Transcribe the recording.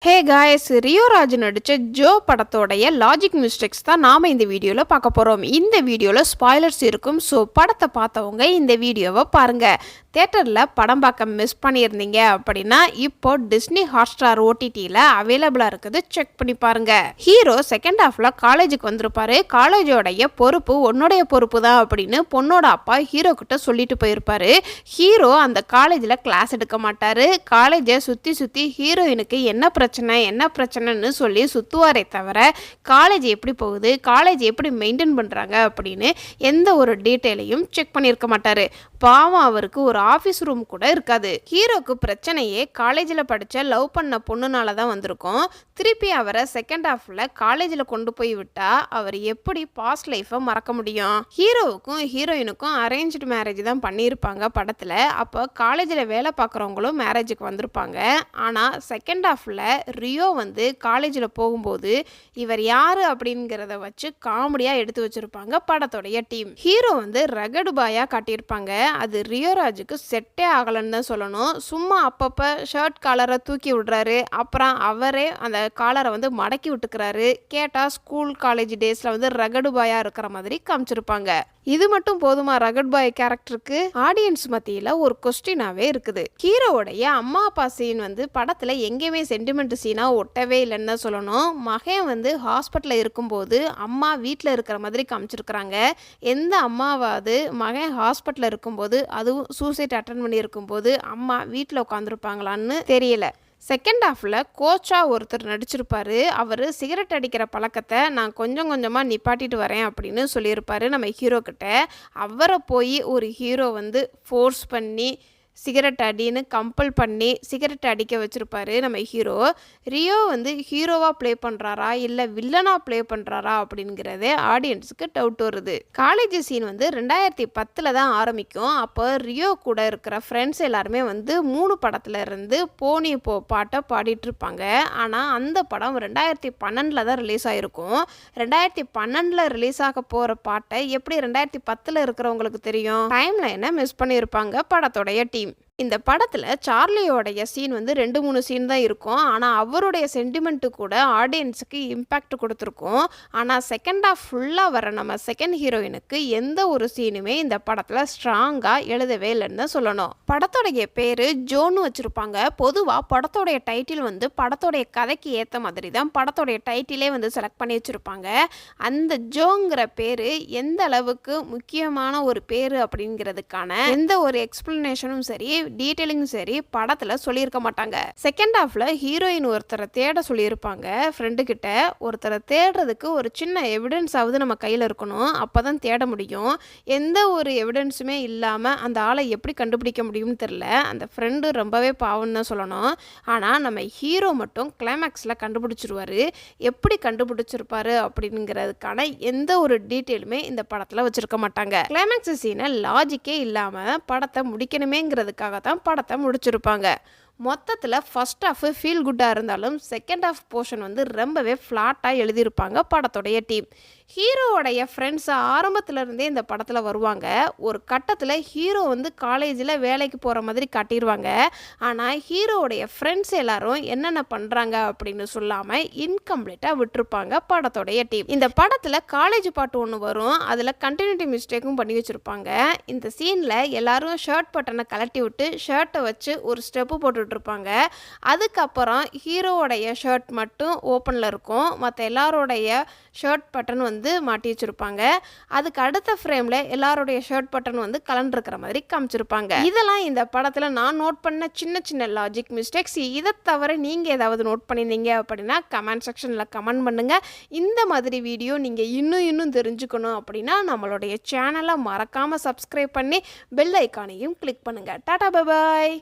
Hey guys, Rio Raj நடித்த Joe படத்தோடைய logic mistakes தான் நாம் இந்த வீடியோவில் பார்க்க போகிறோம். இந்த வீடியோவில் ஸ்பாய்லர்ஸ் இருக்கும். ஸோ படத்தை பார்த்தவங்க இந்த வீடியோவை பாருங்கள். தேட்டரில் படம் பார்க்க மிஸ் பண்ணியிருந்தீங்க அப்படின்னா இப்போ டிஸ்னி ஹாட்ஸ்டார் ஓடிடியில் அவைலபிளாக இருக்குது, செக் பண்ணி பாருங்கள். ஹீரோ செகண்ட் ஹாஃபில் காலேஜுக்கு வந்திருப்பாரு. காலேஜோடைய பொறுப்பு உன்னுடைய பொறுப்பு தான் அப்படின்னு பொண்ணோட அப்பா ஹீரோ கிட்ட சொல்லிட்டு போயிருப்பாரு. ஹீரோ அந்த காலேஜில் கிளாஸ் எடுக்க மாட்டார். காலேஜை சுற்றி சுற்றி ஹீரோயினுக்கு என்ன பிரச்சனைன்னு சொல்லி சுற்றுவாரே தவிர காலேஜ் எப்படி போகுது, காலேஜ் எப்படி மெயின்டைன் பண்ணுறாங்க அப்படின்னு எந்த ஒரு டீட்டெயிலையும் செக் பண்ணியிருக்க மாட்டார். பாவம், அவருக்கு ஒரு ஆஃபீஸ் ரூம் கூட இருக்காது. ஹீரோக்கு பிரச்சனையே காலேஜில் படித்த லவ் பண்ண பொண்ணுனால தான் வந்திருக்கும். திருப்பி அவரை செகண்ட் ஹாஃபில் காலேஜில் கொண்டு போய் விட்டால் அவர் எப்படி பாஸ்ட் லைஃப்பை மறக்க முடியும்? ஹீரோவுக்கும் ஹீரோயினுக்கும் அரேஞ்ச்டு மேரேஜ் தான் பண்ணியிருப்பாங்க படத்தில். அப்போ காலேஜில் வேலை பார்க்குறவங்களும் மேரேஜுக்கு வந்திருப்பாங்க. ஆனால் செகண்ட் ஹாஃபில் ரியோ வந்து காலேஜில் போகும்போது இவர் யார் அப்படிங்கிறத வச்சு காமெடியாக எடுத்து வச்சுருப்பாங்க படத்தோடைய டீம். ஹீரோ வந்து ரகடு பாயாக காட்டியிருப்பாங்க. அது ரியோ ராஜுக்கு செட்டே ஆகலைன்னு தான் சொல்லணும். சும்மா அப்பப்போ ஷர்ட் காலரை தூக்கி விடுறாரு, அப்புறம் அவரே அந்த காலரை வந்து மடக்கி விட்டுக்கிறாரு. கேட்டால் ஸ்கூல் காலேஜ் டேஸில் வந்து ரகடு பாயாக இருக்கிற மாதிரி காமிச்சிருப்பாங்க. இது மட்டும் போதுமா ரகட் பாய் கேரக்டருக்கு? ஆடியன்ஸ் மத்தியில் ஒரு கொஸ்டினாவே இருக்குது. ஹீரோவுடைய அம்மா அப்பா சீன் வந்து படத்தில் எங்கேயுமே சென்டிமெண்ட் சீனாக ஒட்டவே இல்லைன்னு தான் சொல்லணும். மகன் வந்து ஹாஸ்பிட்டலில் இருக்கும்போது அம்மா வீட்டில் இருக்கிற மாதிரி காமிச்சிருக்கிறாங்க. எந்த அம்மாவாவது மகன் ஹாஸ்பிட்டலில் இருக்கும்போது, அதுவும் சூசைட் அட்டன் பண்ணி இருக்கும்போது அம்மா வீட்டில் உட்காந்துருப்பாங்களான்னு தெரியல. செகண்ட் ஹாஃபில் கோச்சாக ஒருத்தர் நடிச்சிருப்பார். அவர் சிகரெட் அடிக்கிற பழக்கத்தை நான் கொஞ்சம் கொஞ்சமாக நிப்பாட்டிட்டு வரேன் அப்படின்னு சொல்லியிருப்பார் நம்ம ஹீரோ கிட்ட. அவரை போய் ஒரு ஹீரோ வந்து ஃபோர்ஸ் பண்ணி சிகரெட் அடின்னு கம்பல் பண்ணி சிகரெட் அடிக்க வச்சுருப்பாரு நம்ம ஹீரோ. ரியோ வந்து ஹீரோவாக ப்ளே பண்ணுறாரா இல்லை வில்லனாக ப்ளே பண்ணுறாரா அப்படிங்கிறதே ஆடியன்ஸுக்கு டவுட் வருது. காலேஜ் சீன் வந்து 2010 தான் ஆரம்பிக்கும். அப்போ ரியோ கூட இருக்கிற ஃப்ரெண்ட்ஸ் எல்லாருமே வந்து 3 படத்துல இருந்து போனி போ பாட்டை பாடிட்டுருப்பாங்க. ஆனால் அந்த படம் 2012 தான் ரிலீஸ் ஆகிருக்கும். 2012 ரிலீஸ் ஆக போகிற பாட்டை எப்படி 2010 இருக்கிறவங்களுக்கு தெரியும்? டைம் லைனை மிஸ் பண்ணியிருப்பாங்க படத்தோடைய டீம். இந்த படத்தில் சார்லியோடைய சீன் வந்து 2-3 சீன் தான் இருக்கும். ஆனால் அவருடைய சென்டிமெண்ட்டு கூட ஆடியன்ஸுக்கு இம்பேக்ட் கொடுத்துருக்கும். ஆனால் செகண்ட் ஹாஃப் ஃபுல்லாக வர நம்ம செகண்ட் ஹீரோயினுக்கு எந்த ஒரு சீனுமே இந்த படத்தில் ஸ்ட்ராங்காக எழுதவே இல்லைன்னு சொல்லணும். படத்தோடைய பேர் ஜோன்னு வச்சுருப்பாங்க. பொதுவாக படத்தோடைய டைட்டில் வந்து படத்தோடைய கதைக்கு ஏற்ற மாதிரி தான் படத்தோடைய டைட்டிலே வந்து செலக்ட் பண்ணி வச்சுருப்பாங்க. அந்த ஜோங்கிற பேர் எந்த அளவுக்கு முக்கியமான ஒரு பேர் அப்படிங்கிறதுக்கான எந்த ஒரு எக்ஸ்பிளனேஷனும் சரி, டீட்டெயிலிங்கும் சரி படத்தில் சொல்லியிருக்க மாட்டாங்க. செகண்ட் ஹாஃபில் ஹீரோயின் ஒருத்தரை தேட சொல்லியிருப்பாங்க. ஃப்ரெண்டு கிட்ட ஒருத்தரை தேடுறதுக்கு ஒரு சின்ன எவிடன்ஸாவது நம்ம கையில் இருக்கணும், அப்போ தான் தேட முடியும். எந்த ஒரு எவிடன்ஸுமே இல்லாமல் அந்த ஆளை எப்படி கண்டுபிடிக்க முடியும்னு தெரில. அந்த ஃப்ரெண்டு ரொம்பவே பாவம்னு தான் சொல்லணும். ஆனால் நம்ம ஹீரோ மட்டும் கிளைமேக்ஸில் கண்டுபிடிச்சிருவாரு. எப்படி கண்டுபிடிச்சிருப்பாரு அப்படிங்கிறதுக்கான எந்த ஒரு டீட்டெயிலுமே இந்த படத்தில் வச்சுருக்க மாட்டாங்க. கிளைமேக்ஸ் சீனை லாஜிக்கே இல்லாமல் படத்தை முடிக்கணுமேங்கிறதுக்காக தான் படத்தை முடிச்சிருப்பாங்க. மொத்தத்தில் ஃபர்ஸ்ட் ஹாஃப் ஃபீல் குட்டாக இருந்தாலும் செகண்ட் ஹாஃப் போர்ஷன் வந்து ரொம்பவே ஃப்ளாட்டாக எழுதியிருப்பாங்க படத்தோடைய டீம். ஹீரோவோடைய ஃப்ரெண்ட்ஸ் ஆரம்பத்துலேருந்தே இந்த படத்தில் வருவாங்க. ஒரு கட்டத்தில் ஹீரோ வந்து காலேஜில் வேலைக்கு போகிற மாதிரி காட்டிடுவாங்க. ஆனால் ஹீரோவுடைய ஃப்ரெண்ட்ஸ் எல்லாரும் என்னென்ன பண்ணுறாங்க அப்படின்னு சொல்லாமல் இன்கம்ப்ளீட்டாக விட்டுருப்பாங்க படத்தோடைய டீம். இந்த படத்தில் காலேஜ் பாட்டு ஒன்று வரும். அதில் கண்டினியூட்டி மிஸ்டேக்கும் பண்ணி வச்சுருப்பாங்க. இந்த சீனில் எல்லாரும் ஷர்ட் பட்டனை கலட்டி விட்டு ஷர்ட்டை வச்சு ஒரு ஸ்டெப்பு போட்டு இருப்பாங்க. அதுக்கப்புறம் ஹீரோவுடைய ஷர்ட் மட்டும் ஓப்பனில் இருக்கும். மற்ற எல்லாரோடைய ஷர்ட் பட்டன் வந்து மாட்டி வச்சுருப்பாங்க. அதுக்கு அடுத்த ஃப்ரேமில் எல்லாருடைய ஷர்ட் பட்டன் வந்து கலந்துருக்கிற மாதிரி காமிச்சிருப்பாங்க. இதெல்லாம் இந்த படத்தில் நான் நோட் பண்ண சின்ன சின்ன லாஜிக் மிஸ்டேக்ஸ். இதை தவிர நீங்கள் ஏதாவது நோட் பண்ணியிருந்தீங்க அப்படின்னா கமெண்ட் செக்ஷனில் கமெண்ட் பண்ணுங்கள். இந்த மாதிரி வீடியோ நீங்கள் இன்னும் தெரிஞ்சுக்கணும் அப்படின்னா நம்மளுடைய சேனலை மறக்காமல் சப்ஸ்கிரைப் பண்ணி பெல் ஐக்கானையும் கிளிக் பண்ணுங்கள். Tata, bye bye.